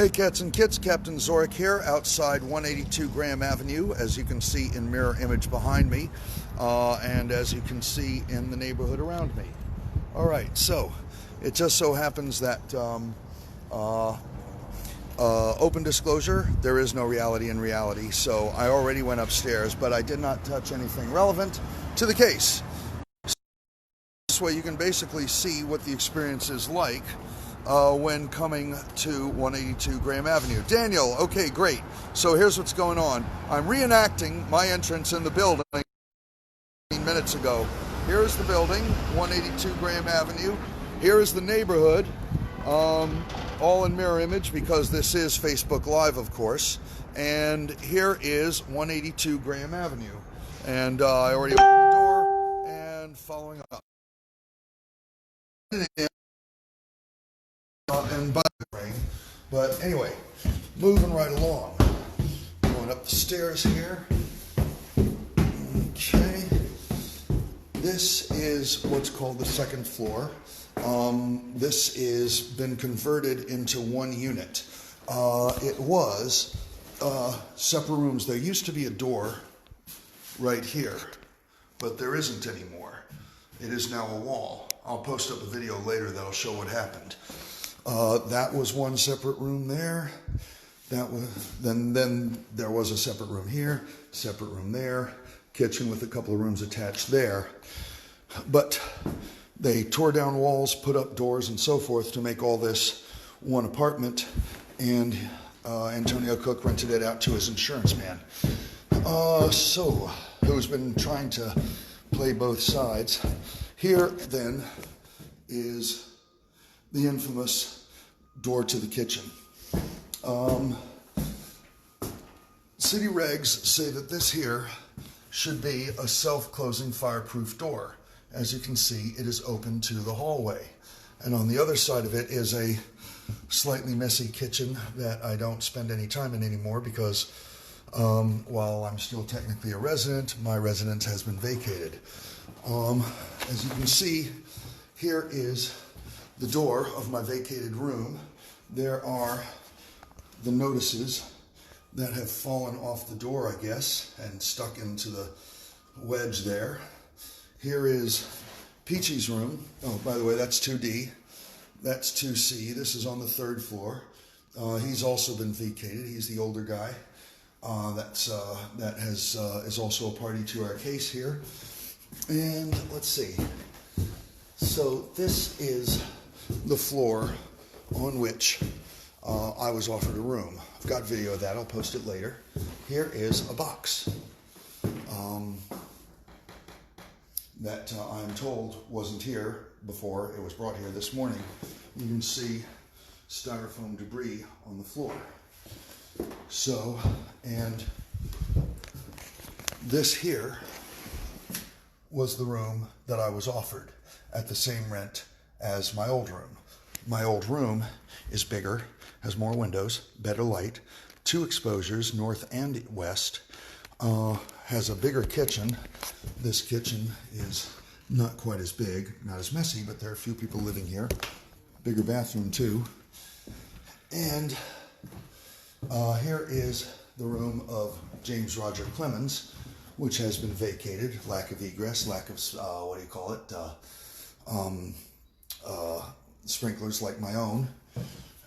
Hey cats and kits, Captain Zorikh here outside 182 Graham Avenue, as you can see in mirror image behind me, and as you can see in the neighborhood around me. Alright, so it just so happens that open disclosure, there is no reality in reality, so I already went upstairs, but I did not touch anything relevant to the case. This way you can basically see what the experience is like when coming to 182 Graham Avenue. Daniel, okay, great. So here's what's going on. I'm reenacting my entrance in the building minutes ago. Here's the building, 182 Graham Avenue. Here is the neighborhood, all in mirror image because this is Facebook Live, of course. And here is 182 Graham Avenue. And I already opened the door and following up. And by the way, but anyway, moving right along, going up the stairs here. Okay, this is what's called the second floor. This is been converted into one unit. It was separate rooms. There used to be a door right here, but there isn't anymore. It is now a wall. I'll post up a video later that'll show what happened. That was one separate room there. That was then there was a separate room here, separate room there, kitchen with a couple of rooms attached there. But they tore down walls, put up doors and so forth to make all this one apartment, and Antonio Cook rented it out to his insurance man. So who's been trying to play both sides. Here then is the infamous door to the kitchen. City regs say that this here should be a self-closing fireproof door. As you can see, it is open to the hallway. And on the other side of it is a slightly messy kitchen that I don't spend any time in anymore because while I'm still technically a resident, my residence has been vacated. As you can see, here is the door of my vacated room. There are the notices that have fallen off the door, I guess, and stuck into the wedge there. Here is Peachy's room. Oh, by the way, that's 2D. That's 2C. This is on the third floor. He's also been vacated. He's the older guy. That is also a party to our case here. And let's see. So this is the floor on which I was offered a room. I've got video of that. I'll post it later. Here is a box that I'm told wasn't here before it was brought here this morning. You can see styrofoam debris on the floor. So, and this here was the room that I was offered at the same rent as my old room. My old room is bigger, has more windows, better light, 2 exposures, north and west, has a bigger kitchen. This kitchen is not quite as big, not as messy, but there are a few people living here. Bigger bathroom too. And here is the room of James Roger Clemens, which has been vacated. Lack of egress, lack of, sprinklers like my own.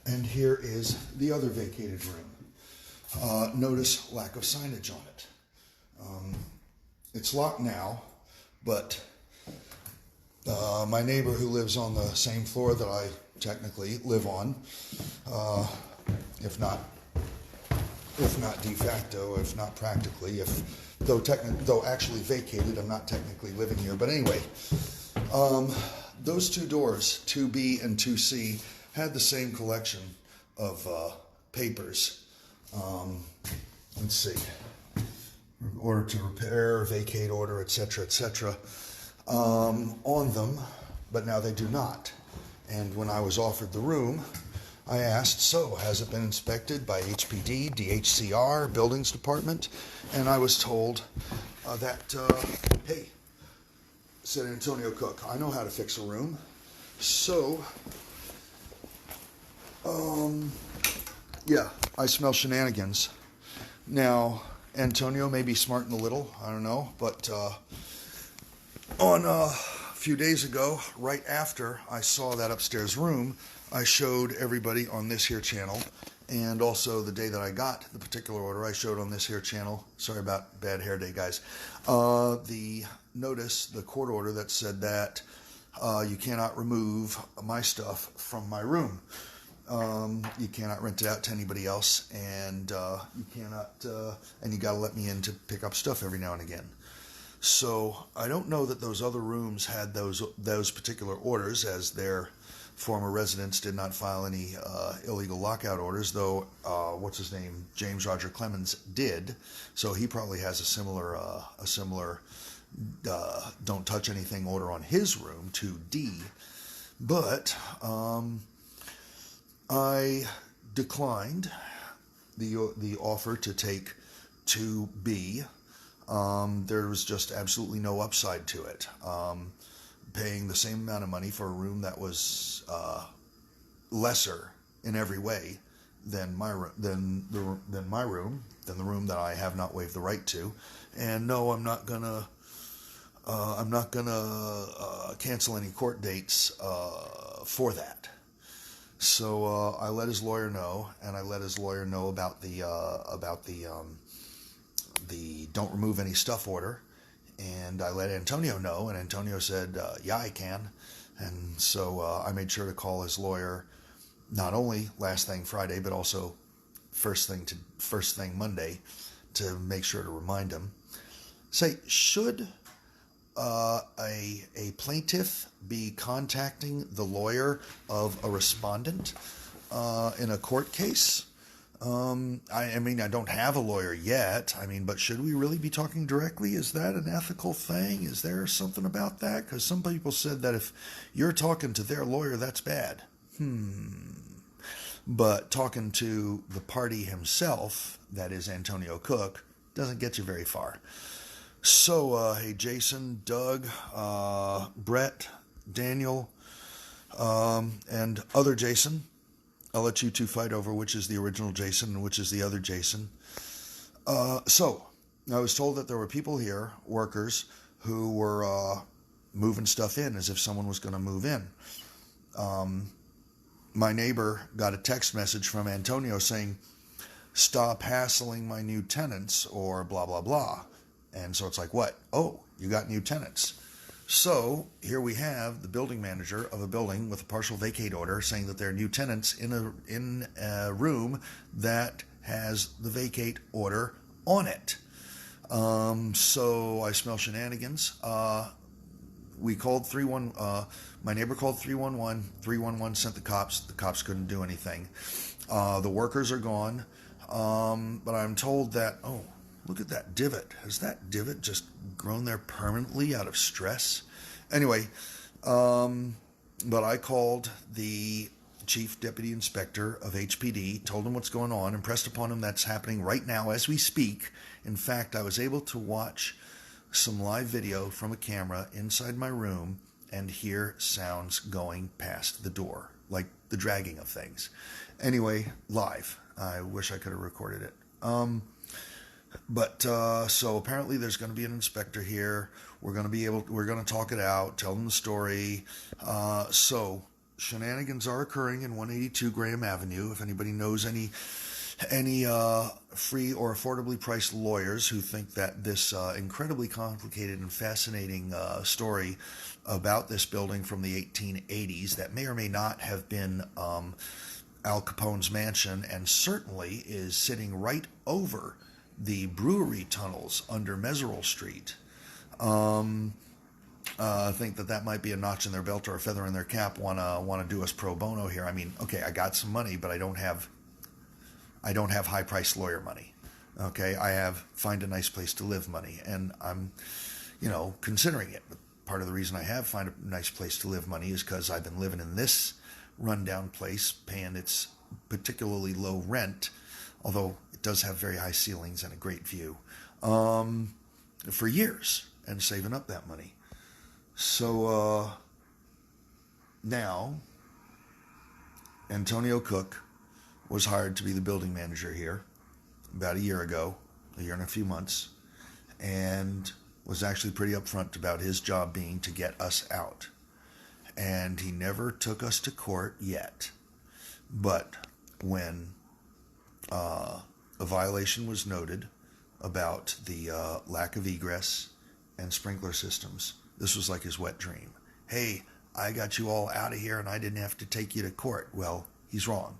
And here is the other vacated room. Notice lack of signage on it. It's locked now, but my neighbor who lives on the same floor that I technically live on, if not de facto, if not practically, though actually vacated, I'm not technically living here. But anyway, those 2 doors, 2B and 2C, had the same collection of papers. Let's see, order to repair, vacate order, etc., on them, but now they do not. And when I was offered the room, I asked, so has it been inspected by HPD, DHCR, Buildings Department? And I was told that, hey, said Antonio Cook, I know how to fix a room. So Yeah, I smell shenanigans. Now, Antonio may be smarting a little, I don't know, but on a few days ago, right after I saw that upstairs room, I showed everybody on this here channel, and also the day that I got the particular order, I showed on this here channel, sorry about bad hair day, guys, the notice, the court order that said that you cannot remove my stuff from my room. You cannot rent it out to anybody else, and you cannot, and you got to let me in to pick up stuff every now and again. So I don't know that those other rooms had those particular orders, as their former residents did not file any illegal lockout orders, though what's his name, James Roger Clemens, did. So he probably has a similar don't touch anything order on his room, 2D. But I declined the offer to take 2B. There was just absolutely no upside to it. Paying the same amount of money for a room that was lesser in every way than the room that I have not waived the right to. And no, I'm not gonna cancel any court dates for that. So I let his lawyer know, and I let his lawyer know about the don't remove any stuff order, and I let Antonio know, and Antonio said, yeah, I can. And so I made sure to call his lawyer not only last thing Friday, but also first thing Monday, to make sure to remind him. Say, should a plaintiff be contacting the lawyer of a respondent in a court case? I mean, I don't have a lawyer yet. I mean, but should we really be talking directly? Is that an ethical thing? Is there something about that? Because some people said that if you're talking to their lawyer, that's bad. But talking to the party himself, that is Antonio Cook, doesn't get you very far. So, hey, Jason, Doug, Brett, Daniel, and other Jason, I'll let you two fight over which is the original Jason and which is the other Jason. So, I was told that there were people here, workers, who were moving stuff in as if someone was going to move in. My neighbor got a text message from Antonio saying, stop hassling my new tenants, or blah, blah, blah. And so it's like, what? Oh, you got new tenants. So here we have the building manager of a building with a partial vacate order saying that there are new tenants in a room that has the vacate order on it. So I smell shenanigans. We called 311. My neighbor called 311. 311 sent the cops. The cops couldn't do anything. The workers are gone. But I'm told that, oh, look at that divot. Has that divot just grown there permanently out of stress? Anyway, but I called the chief deputy inspector of HPD, told him what's going on, impressed upon him that's happening right now as we speak. In fact, I was able to watch some live video from a camera inside my room and hear sounds going past the door, like the dragging of things. Anyway, live. I wish I could have recorded it. But so apparently there's going to be an inspector here. We're going to talk it out, tell them the story. So shenanigans are occurring in 182 Graham Avenue. If anybody knows any free or affordably priced lawyers who think that this incredibly complicated and fascinating story about this building from the 1880s that may or may not have been Al Capone's mansion, and certainly is sitting right over the brewery tunnels under Meserole Street, think that might be a notch in their belt or a feather in their cap. Want to do us pro bono here. I mean, okay, I got some money, but I don't have high priced lawyer money. Okay, I have find a nice place to live money, and I'm, considering it. But part of the reason I have find a nice place to live money is because I've been living in this rundown place, paying its particularly low rent, although it does have very high ceilings and a great view, for years, and saving up that money. So now Antonio Cook was hired to be the building manager here about a year ago, a year and a few months, and was actually pretty upfront about his job being to get us out. And he never took us to court yet. But when a violation was noted about the lack of egress and sprinkler systems, this was like his wet dream. Hey, I got you all out of here and I didn't have to take you to court. Well, he's wrong.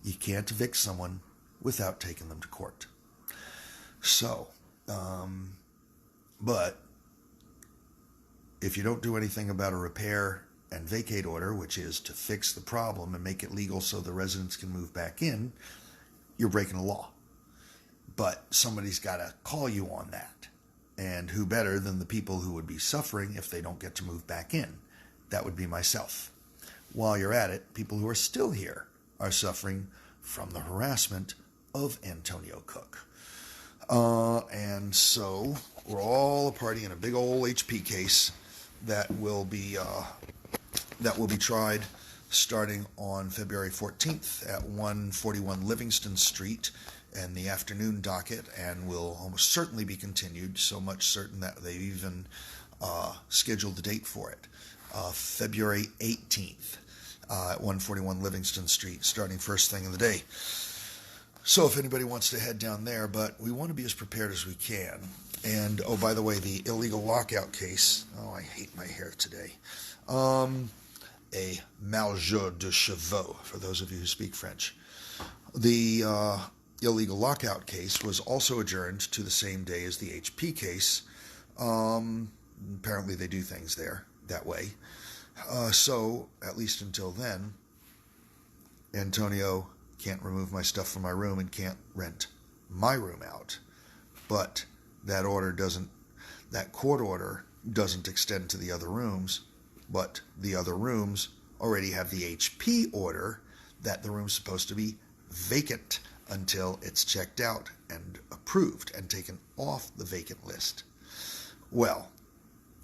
You can't evict someone without taking them to court. So, but if you don't do anything about a repair and vacate order, which is to fix the problem and make it legal so the residents can move back in, you're breaking the law. But somebody's got to call you on that. And who better than the people who would be suffering if they don't get to move back in? That would be myself. While you're at it, people who are still here are suffering from the harassment of Antonio Cook. And so we're all a party in a big old HP case that will be tried starting on February 14th at 141 Livingston Street in the afternoon docket, and will almost certainly be continued, so much certain that they've even scheduled the date for it. February 18th at 141 Livingston Street, starting first thing in the day. So if anybody wants to head down there, but we want to be as prepared as we can. And, oh, by the way, the illegal lockout case, oh, I hate my hair today. A maljeu de chevaux, for those of you who speak French. The illegal lockout case was also adjourned to the same day as the HP case. Apparently they do things there that way. So, at least until then, Antonio can't remove my stuff from my room and can't rent my room out. But that court order doesn't extend to the other rooms, but the other rooms already have the HP order that the room's supposed to be vacant until it's checked out and approved and taken off the vacant list. Well,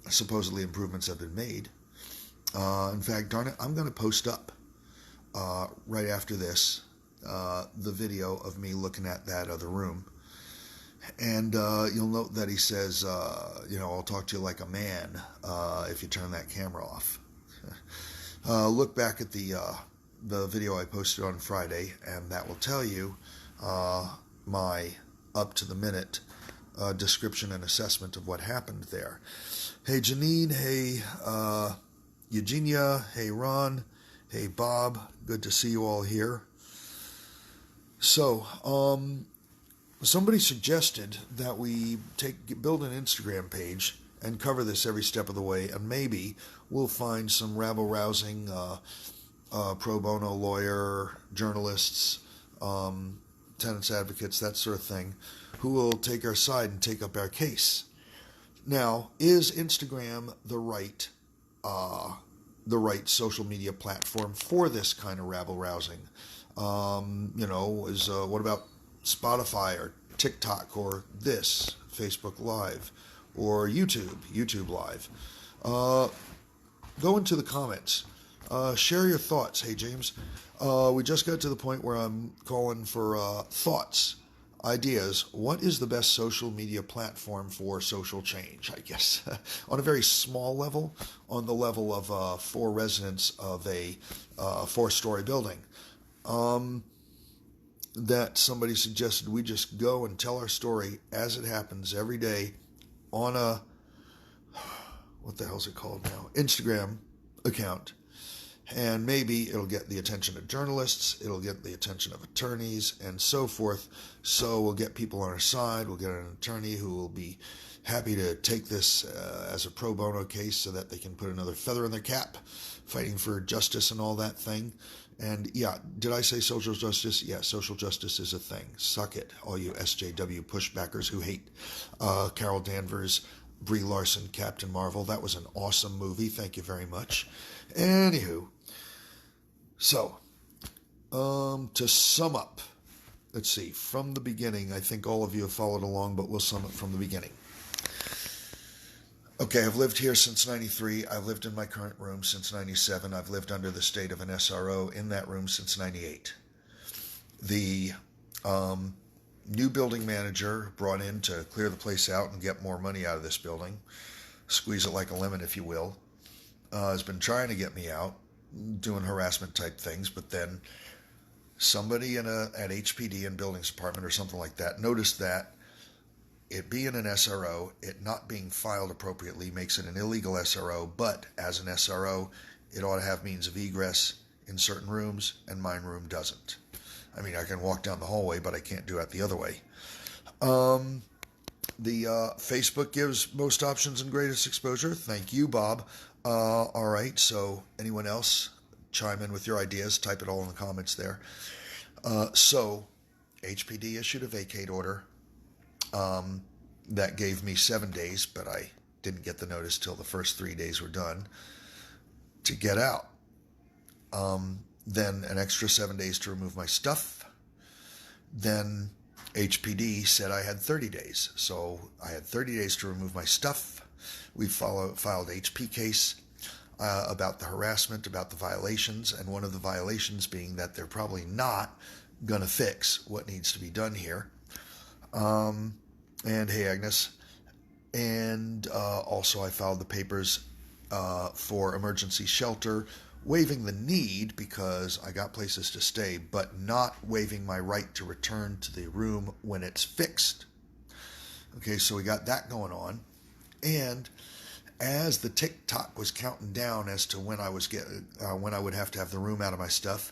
supposedly improvements have been made. In fact, darn it, I'm going to post up right after this the video of me looking at that other room. And you'll note that he says, I'll talk to you like a man if you turn that camera off. Look back at the video I posted on Friday, and that will tell you my up-to-the-minute description and assessment of what happened there. Hey, Janine. Hey, Eugenia. Hey, Ron. Hey, Bob. Good to see you all here. So, somebody suggested that we build an Instagram page and cover this every step of the way, and maybe we'll find some rabble-rousing pro bono lawyer, journalists, tenants advocates, that sort of thing, who will take our side and take up our case. Now, is Instagram the right social media platform for this kind of rabble-rousing? What about Spotify or TikTok or this, Facebook Live, or YouTube Live? Go into the comments. Share your thoughts. Hey, James. We just got to the point where I'm calling for thoughts, ideas. What is the best social media platform for social change, I guess? On a very small level, on the level of 4 residents of a 4-story building. That somebody suggested we just go and tell our story as it happens every day on a, what the hell's it called now? Instagram account. And maybe it'll get the attention of journalists, it'll get the attention of attorneys, and so forth. So we'll get people on our side, we'll get an attorney who will be happy to take this as a pro bono case so that they can put another feather in their cap, fighting for justice and all that thing. And yeah, did I say social justice? Yeah, social justice is a thing. Suck it, all you SJW pushbackers who hate Carol Danvers, Brie Larson, Captain Marvel. That was an awesome movie. Thank you very much. Anywho, so to sum up, let's see, from the beginning, I think all of you have followed along, but we'll sum it from the beginning. Okay, I've lived here since 93. I've lived in my current room since 97. I've lived under the state of an SRO in that room since 98. The new building manager brought in to clear the place out and get more money out of this building, squeeze it like a lemon, if you will, has been trying to get me out, doing harassment type things, but then somebody at HPD in buildings department or something like that noticed that it being an SRO, it not being filed appropriately makes it an illegal SRO, but as an SRO, it ought to have means of egress in certain rooms, and mine room doesn't. I mean, I can walk down the hallway, but I can't do it the other way. The Facebook gives most options and greatest exposure. Thank you, Bob. All right, so anyone else, chime in with your ideas. Type it all in the comments there. So HPD issued a vacate order. That gave me 7 days, but I didn't get the notice till the first 3 days were done to get out. Then an extra 7 days to remove my stuff. Then HPD said I had 30 days. So I had 30 days to remove my stuff. We filed HP case about the harassment, about the violations, and one of the violations being that they're probably not going to fix what needs to be done here. And hey, Agnes. And also I filed the papers for emergency shelter, waiving the need because I got places to stay, but not waiving my right to return to the room when it's fixed. Okay, so we got that going on. And as the tick-tock was counting down as to when I would have to have the room out of my stuff,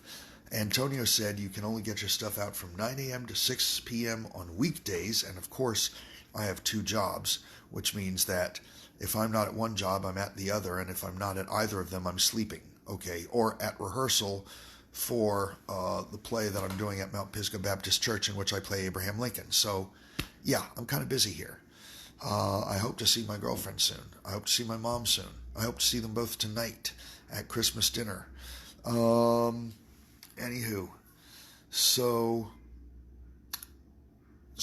Antonio said you can only get your stuff out from 9 a.m. to 6 p.m. on weekdays, and of course, I have 2 jobs, which means that if I'm not at one job, I'm at the other, and if I'm not at either of them, I'm sleeping, okay, or at rehearsal for the play that I'm doing at Mount Pisgah Baptist Church, in which I play Abraham Lincoln. So, yeah, I'm kind of busy here. I hope to see my girlfriend soon. I hope to see my mom soon. I hope to see them both tonight at Christmas dinner. Anywho, so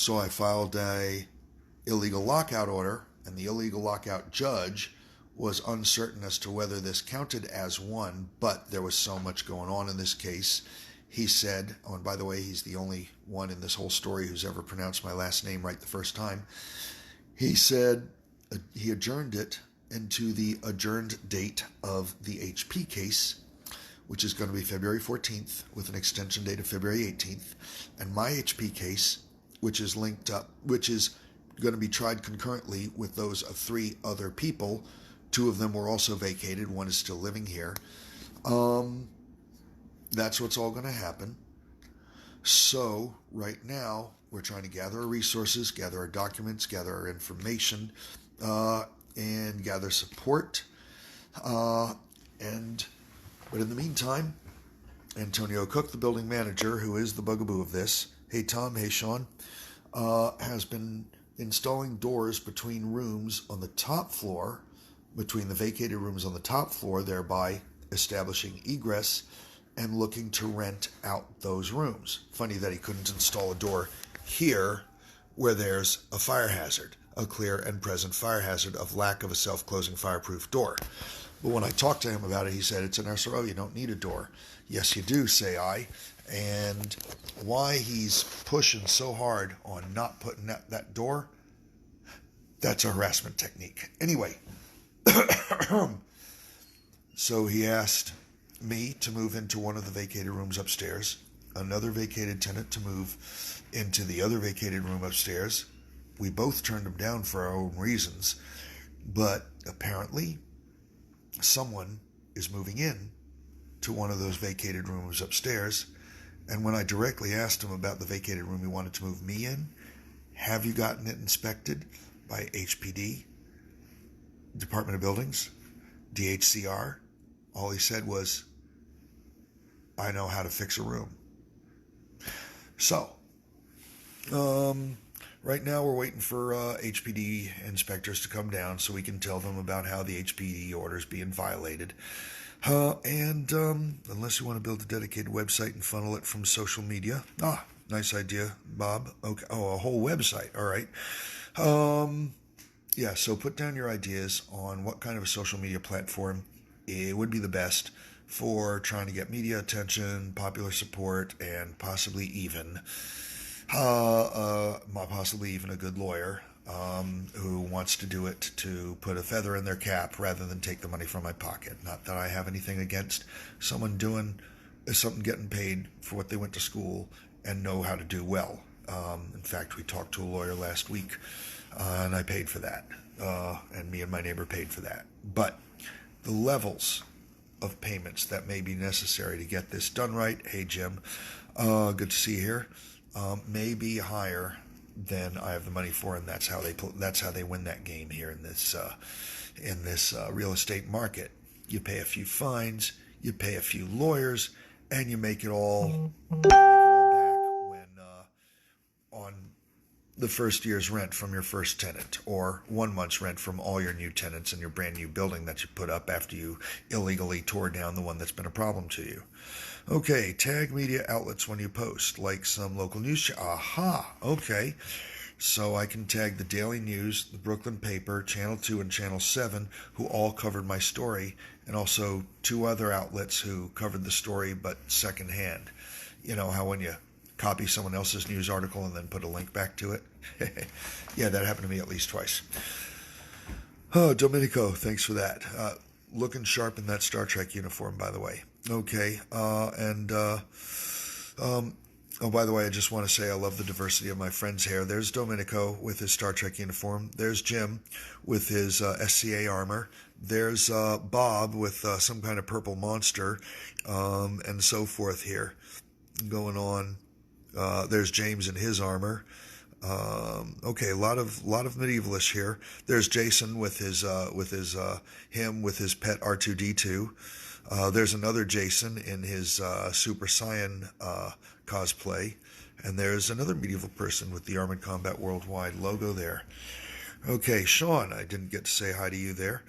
I filed a illegal lockout order, and the illegal lockout judge was uncertain as to whether this counted as one, but there was so much going on in this case. He said, oh, and by the way, he's the only one in this whole story who's ever pronounced my last name right the first time. He said he adjourned it into the adjourned date of the HP case, which is going to be February 14th with an extension date of February 18th, and my HP case, which is linked up, which is going to be tried concurrently with those of 3 other people. 2 of them were also vacated. 1 is still living here. That's what's all going to happen. So right now, we're trying to gather our resources, gather our documents, gather our information, and gather support. But in the meantime, Antonio Cook, the building manager, who is the bugaboo of this, hey Tom, hey Sean, has been installing doors between rooms on the top floor, between the vacated rooms on the top floor, thereby establishing egress and looking to rent out those rooms. Funny that he couldn't install a door here where there's a fire hazard, a clear and present fire hazard of lack of a self-closing fireproof door. But when I talked to him about it, he said, it's an SRO, you don't need a door. Yes, you do, say I. And why he's pushing so hard on not putting that door, that's a harassment technique. Anyway, so he asked me to move into one of the vacated rooms upstairs, another vacated tenant to move into the other vacated room upstairs. We both turned him down for our own reasons, but apparently someone is moving in to one of those vacated rooms upstairs. And when I directly asked him about the vacated room he wanted to move me in, have you gotten it inspected by HPD, Department of Buildings, DHCR? All he said was, I know how to fix a room. So, right now we're waiting for HPD inspectors to come down so we can tell them about how the HPD order is being violated. And unless you want to build a dedicated website and funnel it from social media. Nice idea, Bob. Okay. Oh, a whole website. All right. Yeah, so put down your ideas on what kind of a social media platform it would be the best for trying to get media attention, popular support, and possibly even a good lawyer who wants to do it to put a feather in their cap rather than take the money from my pocket. Not that I have anything against someone getting paid for what they went to school and know how to do well. In fact, we talked to a lawyer last week, and I paid for that, and me and my neighbor paid for that. But the levels of payments that may be necessary to get this done right, hey Jim, good to see you here, may be higher than I have the money for, and that's how they win that game here in this real estate market. You pay a few fines, you pay a few lawyers, and you make it all back when on the first year's rent from your first tenant, or 1 month's rent from all your new tenants in your brand new building that you put up after you illegally tore down the one that's been a problem to you. Okay, tag media outlets when you post, like some local news. Aha, okay. So I can tag the Daily News, the Brooklyn Paper, Channel 2, and Channel 7, who all covered my story, and also 2 other outlets who covered the story but secondhand. You know how when you copy someone else's news article and then put a link back to it? Yeah, that happened to me at least twice. Oh, Domenico, thanks for that. Looking sharp in that Star Trek uniform, by the way. Okay, oh, by the way, I just want to say I love the diversity of my friends here. There's Domenico with his Star Trek uniform. There's Jim with his SCA armor. There's Bob with some kind of purple monster, and so forth here going on. There's James in his armor. Okay, a lot of medievalists here. There's Jason with his pet R2D2. There's another Jason in his Super Saiyan cosplay, and there's another medieval person with the Armored Combat Worldwide logo there. Okay, Sean, I didn't get to say hi to you there.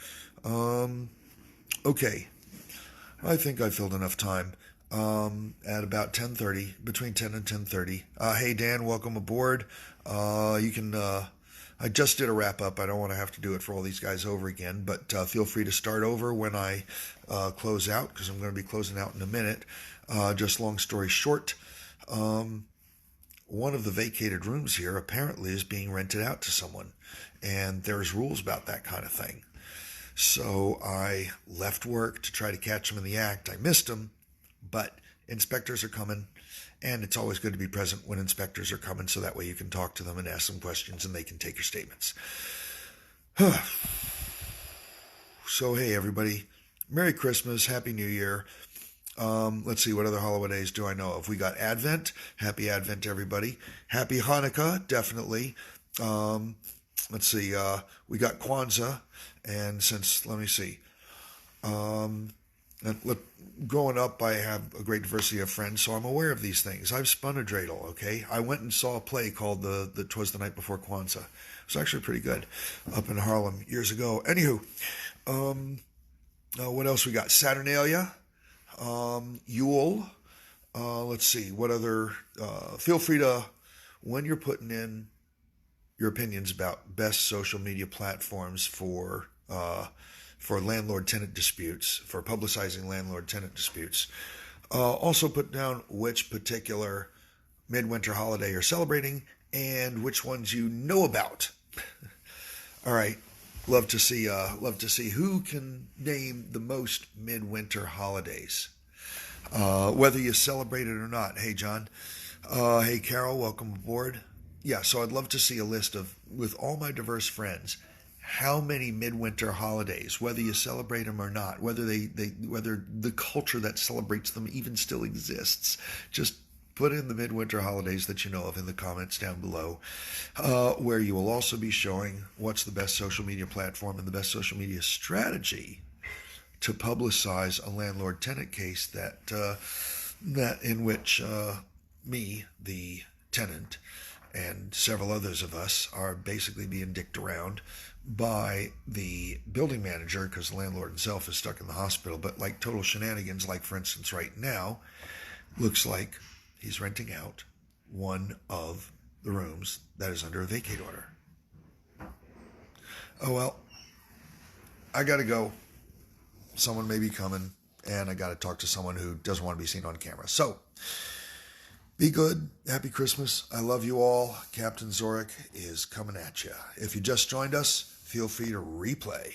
Okay, I think I filled enough time. At about 10:30, between 10 and 10:30. Hey Dan, welcome aboard. You can. I just did a wrap up. I don't want to have to do it for all these guys over again, but feel free to start over when I close out, because I'm going to be closing out in a minute. Just long story short, one of the vacated rooms here apparently is being rented out to someone, and there's rules about that kind of thing. So I left work to try to catch them in the act. I missed them, but inspectors are coming, and it's always good to be present when inspectors are coming, so that way you can talk to them and ask them questions and they can take your statements. So, hey, everybody, Merry Christmas, Happy New Year. Let's see, what other holidays do I know of? We got Advent. Happy Advent, everybody. Happy Hanukkah, definitely. Let's see, we got Kwanzaa, and let me see. Growing up, I have a great diversity of friends, so I'm aware of these things. I've spun a dreidel, okay? I went and saw a play called "Twas the Night Before Kwanzaa." It was actually pretty good up in Harlem years ago. Anywho, what else we got? Saturnalia, Yule. Let's see, what other... feel free to, when you're putting in your opinions about best social media platforms for landlord-tenant disputes, for publicizing landlord-tenant disputes. Also put down which particular midwinter holiday you're celebrating and which ones you know about. All right, love to see who can name the most midwinter holidays, whether you celebrate it or not. Hey, John. Hey, Carol, welcome aboard. Yeah, so I'd love to see a list of, with all my diverse friends, how many midwinter holidays, whether you celebrate them or not, whether whether the culture that celebrates them even still exists. Just put in the midwinter holidays that you know of in the comments down below, where you will also be showing what's the best social media platform and the best social media strategy to publicize a landlord-tenant case that in which me, the tenant, and several others of us are basically being dicked around by the building manager because the landlord himself is stuck in the hospital. But like total shenanigans, like for instance right now, looks like he's renting out one of the rooms that is under a vacate order. Oh well, I gotta go. Someone may be coming. and I got to talk to someone who doesn't want to be seen on camera. So, be good. Happy Christmas. I love you all. Captain Zorikh is coming at you. If you just joined us, feel free to replay.